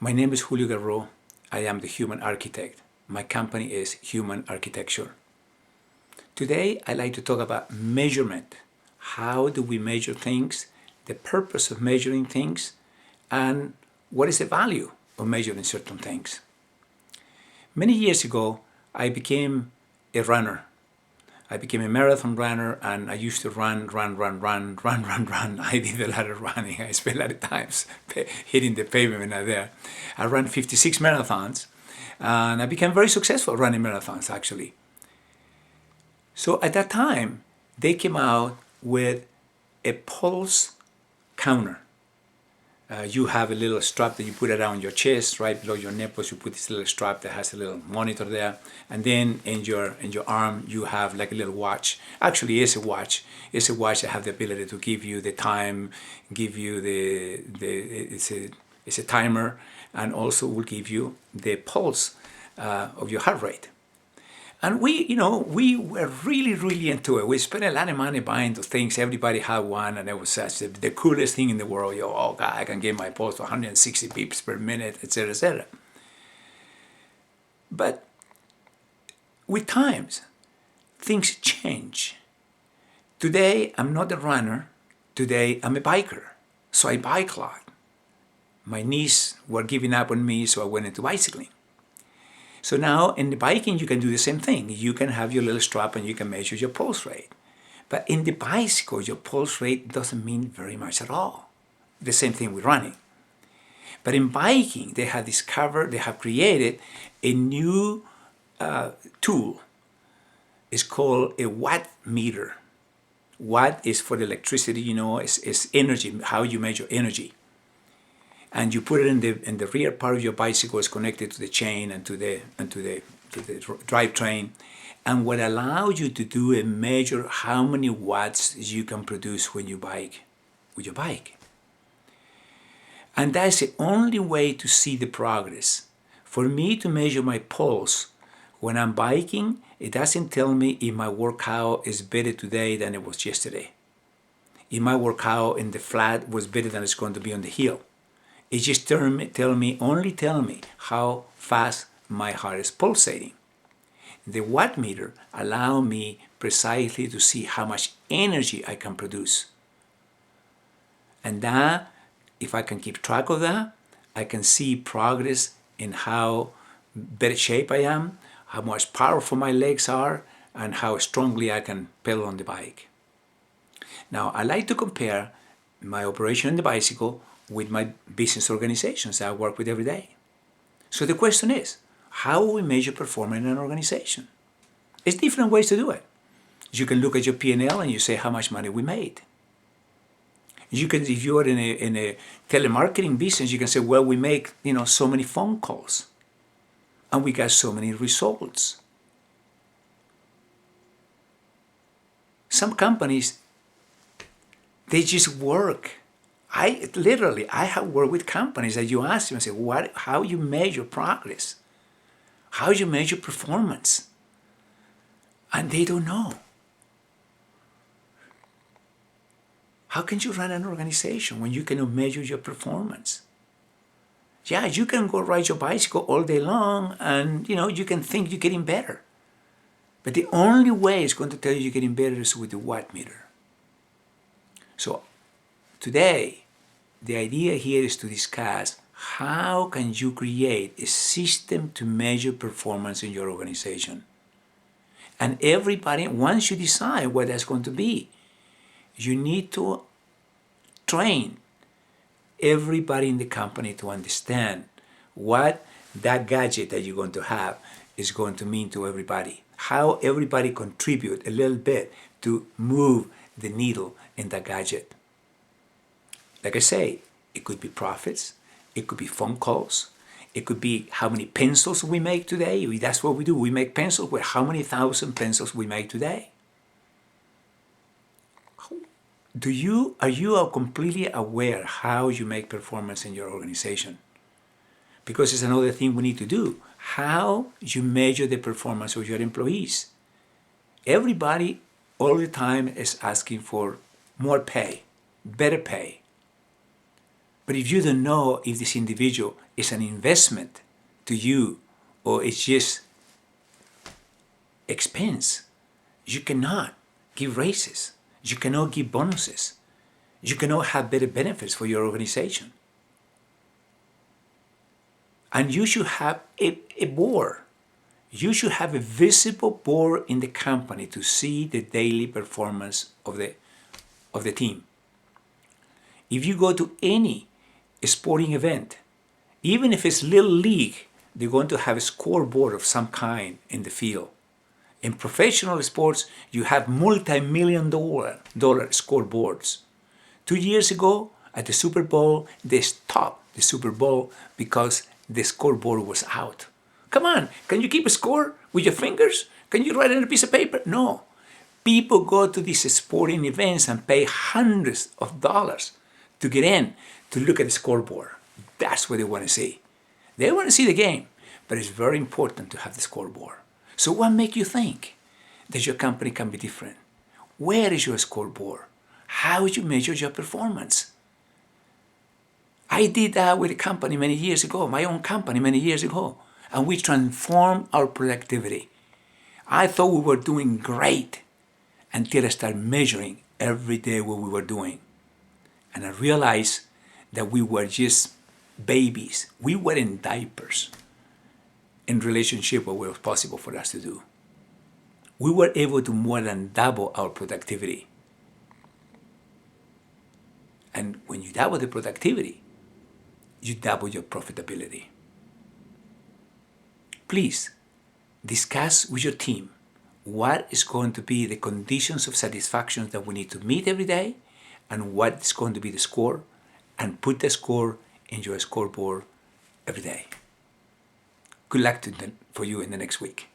My name is Julio Garro. I am the Human Architect. My company is Human Architecture. Today, I'd like to talk about measurement. How do we measure things, the purpose of measuring things, and what is the value of measuring certain things. Many years ago, I became a runner. I became a marathon runner, and I used to run. I did a lot of running. I spent a lot of times hitting the pavement out there. I ran 56 marathons, and I became very successful running marathons, actually. So at that time, they came out with a pulse counter. You have a little strap that you put around your chest, right below your nipples. You put this little strap that has a little monitor there, and then in your arm you have like a little watch. Actually, it's a watch. It's a watch that has the ability to give you the time, give you it's a timer, and also will give you the pulse of your heart rate. And we were really into it. We spent a lot of money buying those things. Everybody had one, and it was such the coolest thing in the world. Oh God, I can get my pulse to 160 beats per minute, etc., etc. But with times, things change. Today, I'm not a runner. Today, I'm a biker. So I bike a lot. My knees were giving up on me, so I went into bicycling. So now in the biking, you can do the same thing. You can have your little strap and you can measure your pulse rate. But in the bicycle, your pulse rate doesn't mean very much at all. The same thing with running. But in biking, they have created a new tool. It's called a watt meter. Watt is for the electricity, it's energy, how you measure energy. And you put it in the rear part of your bicycle. It's connected to the chain and to the drivetrain. And what allows you to do is measure how many watts you can produce when you bike with your bike. And that's the only way to see the progress. For me to measure my pulse when I'm biking, it doesn't tell me if my workout is better today than it was yesterday. If my workout in the flat was better than it's going to be on the hill. It just tell me how fast my heart is pulsating. The watt meter allows me precisely to see how much energy I can produce. And that, if I can keep track of that, I can see progress in how better shape I am, how much powerful my legs are, and how strongly I can pedal on the bike. Now, I like to compare my operation on the bicycle with my business organizations that I work with every day. So the question is, how will we measure performance in an organization? It's different ways to do it. You can look at your P&L and you say how much money we made. You can, if you're in a telemarketing business, you can say, well, we make so many phone calls, and we got so many results. Some companies, they just work. I have worked with companies that you ask them and say, how you measure progress? How you measure performance? And they don't know. How can you run an organization when you cannot measure your performance? Yeah, you can go ride your bicycle all day long and you can think you're getting better. But the only way it's going to tell you you're getting better is with the watt meter. So today, the idea here is to discuss how can you create a system to measure performance in your organization. And everybody, once you decide what that's going to be, you need to train everybody in the company to understand what that gadget that you're going to have is going to mean to everybody. How everybody contribute a little bit to move the needle in that gadget. Like I say, it could be profits, it could be phone calls, it could be how many pencils we make today. That's what we do. We make pencils with how many thousand pencils we make today. Are you completely aware how you make performance in your organization? Because it's another thing we need to do. How you measure the performance of your employees. Everybody all the time is asking for more pay, better pay. But if you don't know if this individual is an investment to you or it's just expense, you cannot give raises. You cannot give bonuses. You cannot have better benefits for your organization. And you should have a board. You should have a visible board in the company to see the daily performance of the team. If you go to any sporting event, even if it's little league, they're going to have a scoreboard of some kind in the field. In professional sports, you have multi-million-dollar scoreboards. 2 years ago, at the Super Bowl, they stopped the Super Bowl because the scoreboard was out. Come on, can you keep a score with your fingers? Can you write it on a piece of paper? No. People go to these sporting events and pay hundreds of dollars to get in to look at the scoreboard. That's what they want to see. They want to see the game, but it's very important to have the scoreboard. So what makes you think that your company can be different? Where is your scoreboard? How do you measure your performance? I did that with a company many years ago, my own company many years ago, and we transformed our productivity. I thought we were doing great until I started measuring every day what we were doing. And I realized that we were just babies. We were in diapers in relationship with what was possible for us to do. We were able to more than double our productivity. And when you double the productivity, you double your profitability. Please discuss with your team what is going to be the conditions of satisfaction that we need to meet every day and what is going to be the score, and put the score in your scoreboard every day. Good luck for you in the next week.